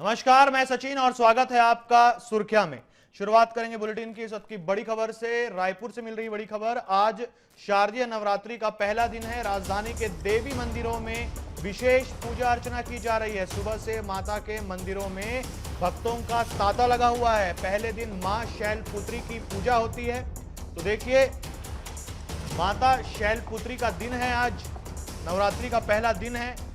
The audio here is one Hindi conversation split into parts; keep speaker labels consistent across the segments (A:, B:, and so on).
A: नमस्कार, मैं सचिन और स्वागत है आपका सुर्खियां में। शुरुआत करेंगे बुलेटिन की इस वक्त की बड़ी खबर से। रायपुर से मिल रही बड़ी खबर। आज शारदीय नवरात्रि का पहला दिन है। राजधानी के देवी मंदिरों में विशेष पूजा अर्चना की जा रही है। सुबह से माता के मंदिरों में भक्तों का तांता लगा हुआ है। पहले दिन मां शैलपुत्री की पूजा होती है। तो देखिए, माता शैलपुत्री का दिन है आज, नवरात्रि का पहला दिन है।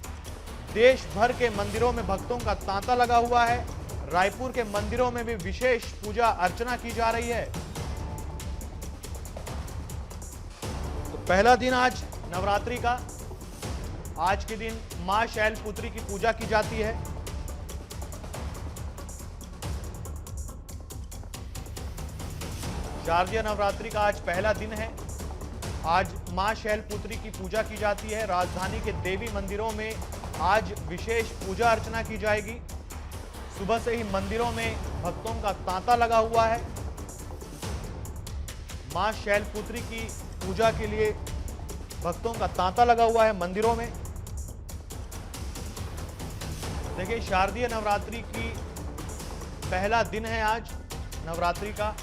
A: देश भर के मंदिरों में भक्तों का तांता लगा हुआ है। रायपुर के मंदिरों में भी विशेष पूजा अर्चना की जा रही है। तो पहला दिन आज नवरात्रि का। आज के दिन मां शैलपुत्री की पूजा की जाती है। शारदीय नवरात्रि का आज पहला दिन है। आज मां शैलपुत्री की पूजा की जाती है। राजधानी के देवी मंदिरों में आज विशेष पूजा अर्चना की जाएगी। सुबह से ही मंदिरों में भक्तों का तांता लगा हुआ है। मां शैलपुत्री की पूजा के लिए भक्तों का तांता लगा हुआ है मंदिरों में। देखिए, शारदीय नवरात्रि की पहला दिन है आज नवरात्रि का।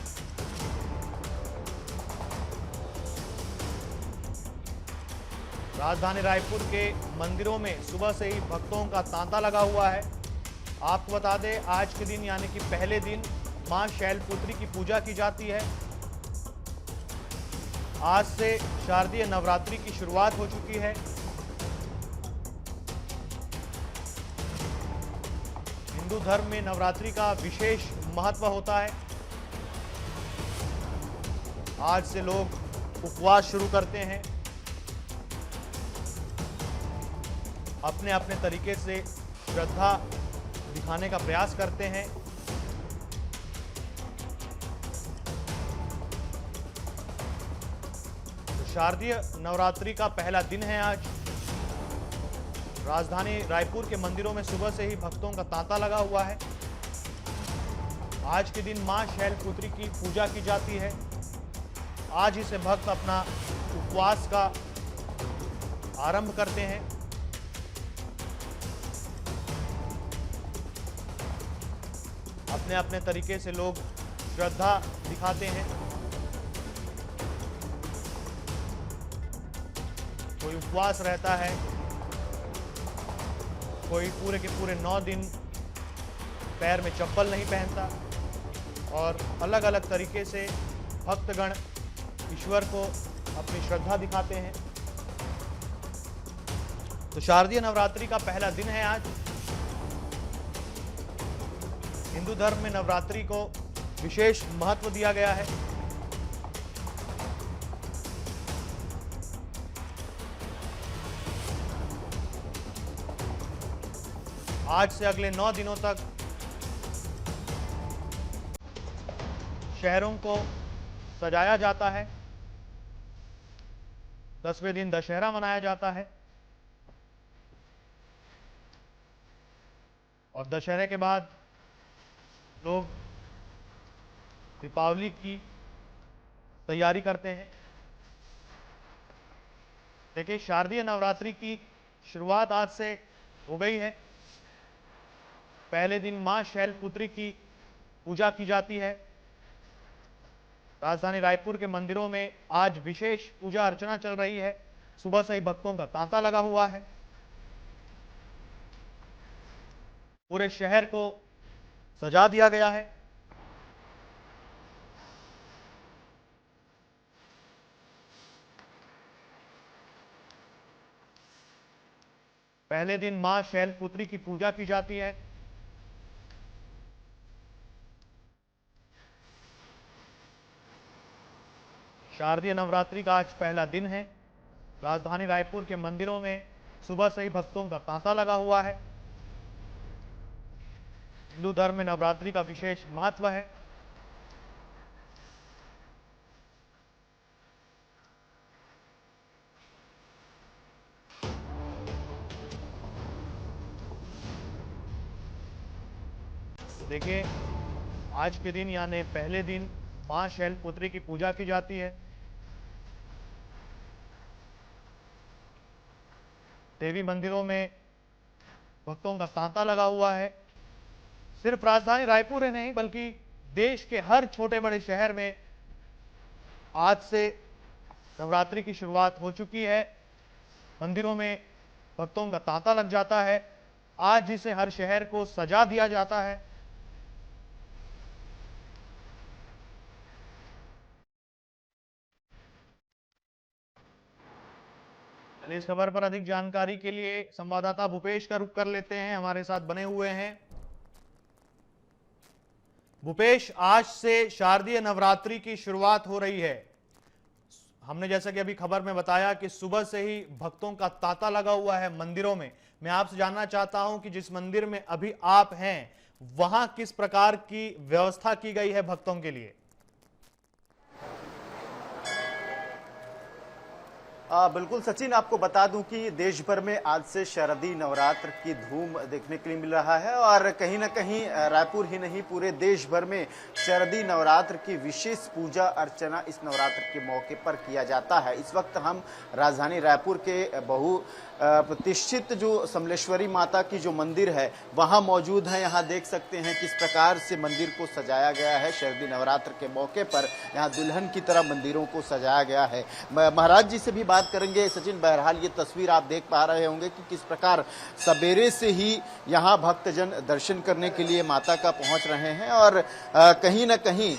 A: राजधानी रायपुर के मंदिरों में सुबह से ही भक्तों का तांता लगा हुआ है। आपको बता दें, आज के दिन यानी कि पहले दिन मां शैलपुत्री की पूजा की जाती है। आज से शारदीय नवरात्रि की शुरुआत हो चुकी है। हिंदू धर्म में नवरात्रि का विशेष महत्व होता है। आज से लोग उपवास शुरू करते हैं। अपने अपने तरीके से श्रद्धा दिखाने का प्रयास करते हैं। तो शारदीय नवरात्रि का पहला दिन है आज। राजधानी रायपुर के मंदिरों में सुबह से ही भक्तों का तांता लगा हुआ है। आज के दिन मां शैलपुत्री की पूजा की जाती है। आज ही से भक्त अपना उपवास का आरंभ करते हैं। अपने अपने तरीके से लोग श्रद्धा दिखाते हैं। कोई उपवास रहता है, कोई पूरे के पूरे 9 दिन पैर में चप्पल नहीं पहनता, और अलग अलग तरीके से भक्तगण ईश्वर को अपनी श्रद्धा दिखाते हैं। तो शारदीय नवरात्रि का पहला दिन है आज। हिंदू धर्म में नवरात्रि को विशेष महत्व दिया गया है। आज से अगले 9 दिनों तक शहरों को सजाया जाता है। 10वें दिन दशहरा मनाया जाता है, और दशहरे के बाद लोग दीपावली की तैयारी करते हैं। देखिए, शारदीय नवरात्रि की शुरुआत आज से हो गई है। पहले दिन मां शैलपुत्री की पूजा की जाती है। राजधानी रायपुर के मंदिरों में आज विशेष पूजा अर्चना चल रही है। सुबह से ही भक्तों का तांता लगा हुआ है। पूरे शहर को सजा दिया गया है। पहले दिन मां शैलपुत्री की पूजा की जाती है। शारदीय नवरात्रि का आज पहला दिन है। राजधानी रायपुर के मंदिरों में सुबह से ही भक्तों का तांता लगा हुआ है। हिंदू धर्म में नवरात्रि का विशेष महत्व है। देखिए, आज के दिन यानी पहले दिन मां शैलपुत्री की पूजा की जाती है। देवी मंदिरों में भक्तों का तांता लगा हुआ है। सिर्फ राजधानी रायपुर ही नहीं बल्कि देश के हर छोटे बड़े शहर में आज से नवरात्रि की शुरुआत हो चुकी है। मंदिरों में भक्तों का तांता लग जाता है। आज जिसे हर शहर को सजा दिया जाता है। इस खबर पर अधिक जानकारी के लिए संवाददाता भूपेश का रुख कर लेते हैं, हमारे साथ बने हुए हैं। भूपेश, आज से शारदीय नवरात्रि की शुरुआत हो रही है। हमने जैसा कि अभी खबर में बताया कि सुबह से ही भक्तों का तांता लगा हुआ है मंदिरों में। मैं आपसे जानना चाहता हूं कि जिस मंदिर में अभी आप हैं वहां किस प्रकार की व्यवस्था की गई है भक्तों के लिए?
B: बिल्कुल सचिन, आपको बता दूं कि देश भर में आज से शारदीय नवरात्र की धूम देखने के लिए मिल रहा है और कहीं ना कहीं रायपुर ही नहीं पूरे देश भर में शारदीय नवरात्र की विशेष पूजा अर्चना इस नवरात्र के मौके पर किया जाता है। इस वक्त हम राजधानी रायपुर के बहु प्रतिष्ठित जो समलेश्वरी माता की जो मंदिर है वहां मौजूद है। यहाँ देख सकते हैं किस प्रकार से मंदिर को सजाया गया है। शारदीय नवरात्र के मौके पर यहाँ दुल्हन की तरह मंदिरों को सजाया गया है। महाराज जी से भी बात करेंगे। सचिन, बहरहाल ये तस्वीर आप देख पा रहे होंगे कि किस प्रकार सवेरे से ही यहाँ भक्तजन दर्शन करने के लिए माता का पहुंच रहे हैं और कहीं न कहीं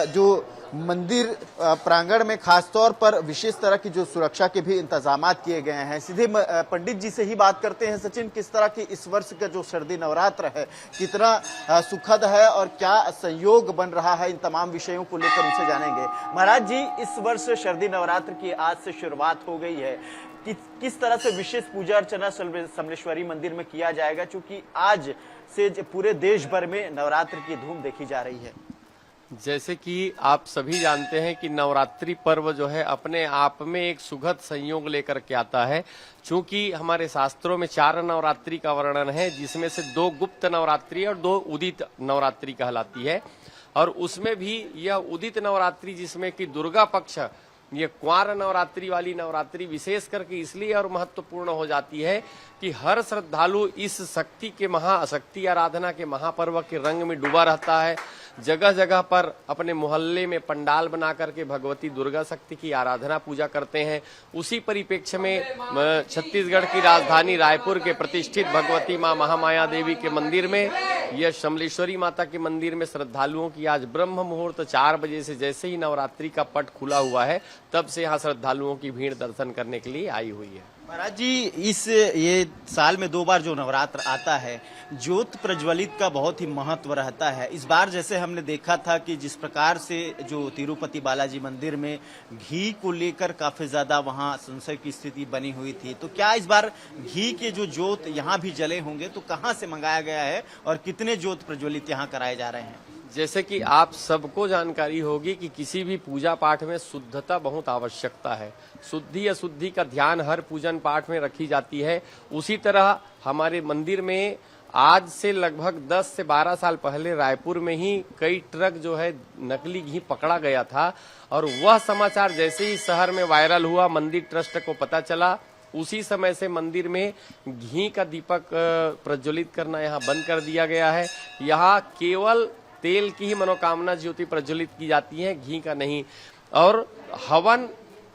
B: जो मंदिर प्रांगण में खासतौर पर विशेष तरह की जो सुरक्षा के भी इंतजामात किए गए हैं। सीधे पंडित जी से ही बात करते हैं। सचिन, किस तरह की इस वर्ष का जो शारदीय नवरात्र है कितना सुखद है और क्या संयोग बन रहा है, इन तमाम विषयों को लेकर उनसे जानेंगे। महाराज जी, इस वर्ष शारदीय नवरात्र की आज से शुरुआत हो गई है, किस तरह से विशेष पूजा अर्चना समलेश्वरी मंदिर में किया जाएगा, क्योंकि आज से पूरे देश भर में नवरात्र की धूम देखी जा रही है?
C: जैसे कि आप सभी जानते हैं कि नवरात्रि पर्व जो है अपने आप में एक सुखद संयोग लेकर के आता है। चूंकि हमारे शास्त्रों में 4 नवरात्रि का वर्णन है, जिसमें से 2 गुप्त नवरात्रि और 2 उदित नवरात्रि कहलाती है। और उसमें भी यह उदित नवरात्रि जिसमें कि दुर्गा पक्ष, ये क्वार नवरात्रि वाली नवरात्रि विशेष करके इसलिए और महत्वपूर्ण हो जाती है कि हर श्रद्धालु इस शक्ति के महाशक्ति आराधना के महापर्व के रंग में डूबा रहता है। जगह जगह पर अपने मोहल्ले में पंडाल बना करके भगवती दुर्गा शक्ति की आराधना पूजा करते हैं। उसी परिप्रेक्ष्य में छत्तीसगढ़ की राजधानी रायपुर के प्रतिष्ठित भगवती मां महामाया देवी के मंदिर में, यह समलेश्वरी माता के मंदिर में श्रद्धालुओं की आज ब्रह्म मुहूर्त 4 बजे से जैसे ही नवरात्रि का पट खुला हुआ है तब से यहाँ श्रद्धालुओं की भीड़ दर्शन करने के लिए आई हुई है।
B: महाराज जी, ये साल में 2 बार जो नवरात्र आता है, ज्योत प्रज्वलित का बहुत ही महत्व रहता है। इस बार जैसे हमने देखा था कि जिस प्रकार से जो तिरुपति बालाजी मंदिर में घी को लेकर काफी ज्यादा वहां संशय की स्थिति बनी हुई थी, तो क्या इस बार घी के जो ज्योत यहाँ भी जले होंगे, तो कहाँ से मंगाया गया है और कितने ज्योत प्रज्वलित यहाँ कराए जा रहे हैं?
C: जैसे कि आप सबको जानकारी होगी कि किसी भी पूजा पाठ में शुद्धता बहुत आवश्यकता है। शुद्धि अशुद्धि का ध्यान हर पूजन पाठ में रखी जाती है। उसी तरह हमारे मंदिर में आज से लगभग 10 से 12 साल पहले रायपुर में ही कई ट्रक जो है नकली घी पकड़ा गया था और वह समाचार जैसे ही शहर में वायरल हुआ, मंदिर ट्रस्ट को पता चला, उसी समय से मंदिर में घी का दीपक प्रज्वलित करना यहाँ बंद कर दिया गया है। यहाँ केवल तेल की ही मनोकामना ज्योति प्रज्वलित की जाती है, घी का नहीं। और हवन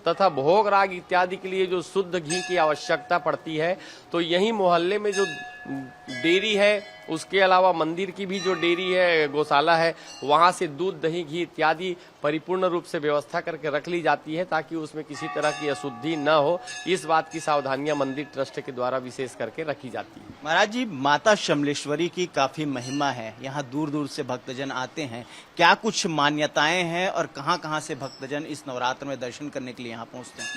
C: तथा भोग राग इत्यादि के लिए जो शुद्ध घी की आवश्यकता पड़ती है, तो यही मोहल्ले में जो डेयरी है, उसके अलावा मंदिर की भी जो डेयरी है, गौशाला है, वहां से दूध दही घी इत्यादि परिपूर्ण रूप से व्यवस्था करके रख ली जाती है ताकि उसमें किसी तरह की अशुद्धि न हो। इस बात की सावधानियां मंदिर ट्रस्ट के द्वारा विशेष करके रखी जाती है।
B: महाराज जी, माता समलेश्वरी की काफी महिमा है, यहाँ दूर दूर से भक्तजन आते हैं। क्या कुछ मान्यताएं हैं और कहाँ कहाँ से भक्तजन इस नवरात्र में दर्शन करने के लिए यहाँ पहुँचते हैं?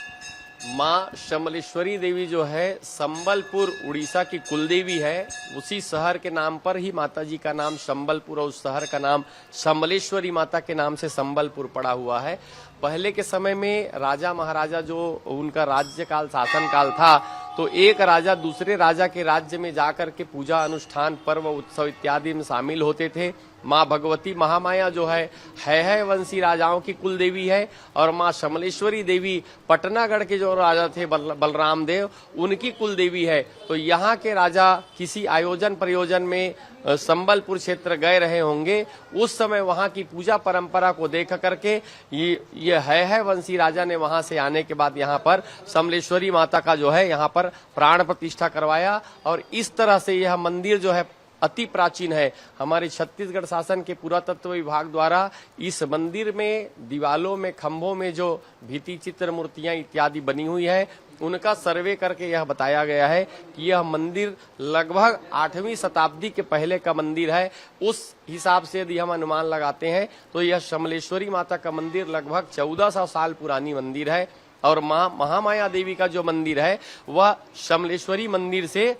C: माँ समलेश्वरी देवी जो है संबलपुर उड़ीसा की कुलदेवी है। उसी शहर के नाम पर ही माता जी का नाम संबलपुर और उस शहर का नाम समलेश्वरी माता के नाम से संबलपुर पड़ा हुआ है। पहले के समय में राजा महाराजा जो उनका राज्यकाल शासन काल था, तो एक राजा दूसरे राजा के राज्य में जाकर के पूजा अनुष्ठान पर्व उत्सव इत्यादि में शामिल होते थे। माँ भगवती महामाया जो है वंशी राजाओं की कुल देवी है, और माँ समलेश्वरी देवी पटनागढ़ के जो राजा थे बलराम देव, उनकी कुल देवी है। तो यहाँ के राजा किसी आयोजन प्रयोजन में संबलपुर क्षेत्र गए रहे होंगे, उस समय वहां की पूजा परंपरा को देख करके ये है वंशी राजा ने वहां से आने के बाद यहाँ पर समलेश्वरी माता का जो है यहाँ पर प्राण प्रतिष्ठा करवाया। और इस तरह से यह मंदिर जो है अति प्राचीन है। हमारे छत्तीसगढ़ शासन के पुरातत्व विभाग द्वारा इस मंदिर में दीवालों में, खंभों में जो भित्ति चित्र मूर्तियां इत्यादि बनी हुई है, उनका सर्वे करके यह बताया गया है कि यह मंदिर लगभग 8वीं शताब्दी के पहले का मंदिर है। उस हिसाब से यदि हम अनुमान लगाते हैं तो यह समलेश्वरी माता का मंदिर लगभग 1400 साल पुरानी मंदिर है। और माँ महामाया देवी का जो मंदिर है वह समलेश्वरी मंदिर से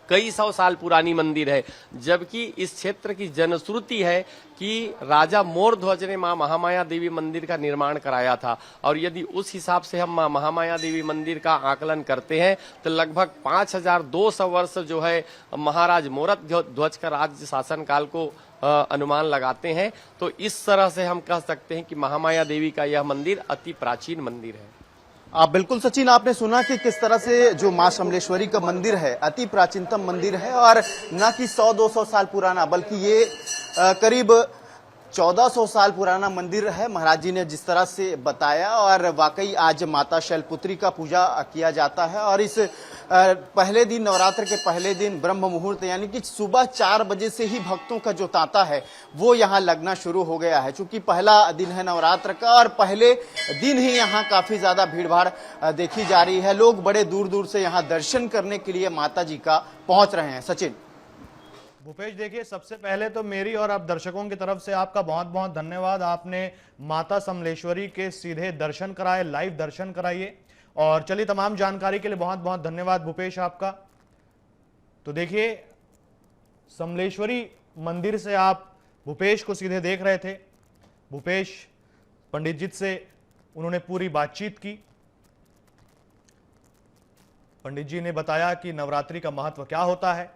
C: कई सौ साल पुरानी मंदिर है। जबकि इस क्षेत्र की जनश्रुति है कि राजा मोरध्वज ने मां महामाया देवी मंदिर का निर्माण कराया था। और यदि उस हिसाब से हम मां महामाया देवी मंदिर का आकलन करते हैं तो लगभग 5200 वर्ष जो है महाराज मोरध्वज का राज्य शासन काल को अनुमान लगाते हैं। तो इस तरह से हम कह सकते हैं कि महामाया देवी का यह मंदिर अति प्राचीन मंदिर है।
B: बिल्कुल सचिन, आपने सुना कि किस तरह से जो मां समलेश्वरी का मंदिर है अति प्राचीनतम मंदिर है, और न कि 100-200 साल पुराना, बल्कि ये करीब 1400 साल पुराना मंदिर है। महाराज जी ने जिस तरह से बताया, और वाकई आज माता शैलपुत्री का पूजा किया जाता है। और इस पहले दिन, नवरात्र के पहले दिन ब्रह्म मुहूर्त यानी कि सुबह 4 बजे से ही भक्तों का जो तांता है वो यहाँ लगना शुरू हो गया है। चूंकि पहला दिन है नवरात्र का और पहले दिन ही यहाँ काफी ज्यादा भीड़भाड़ देखी जा रही है। लोग बड़े दूर दूर से यहाँ दर्शन करने के लिए माता जी का पहुंच रहे हैं। सचिन।
A: भूपेश, देखिए, सबसे पहले तो मेरी और आप दर्शकों की तरफ से आपका बहुत बहुत धन्यवाद। आपने माता समलेश्वरी के सीधे दर्शन कराए, लाइव दर्शन कराइए। और चलिए, तमाम जानकारी के लिए बहुत बहुत धन्यवाद भूपेश आपका। तो देखिए, समलेश्वरी मंदिर से आप भूपेश को सीधे देख रहे थे। भूपेश पंडित जी से उन्होंने पूरी बातचीत की। पंडित जी ने बताया कि नवरात्रि का महत्व क्या होता है।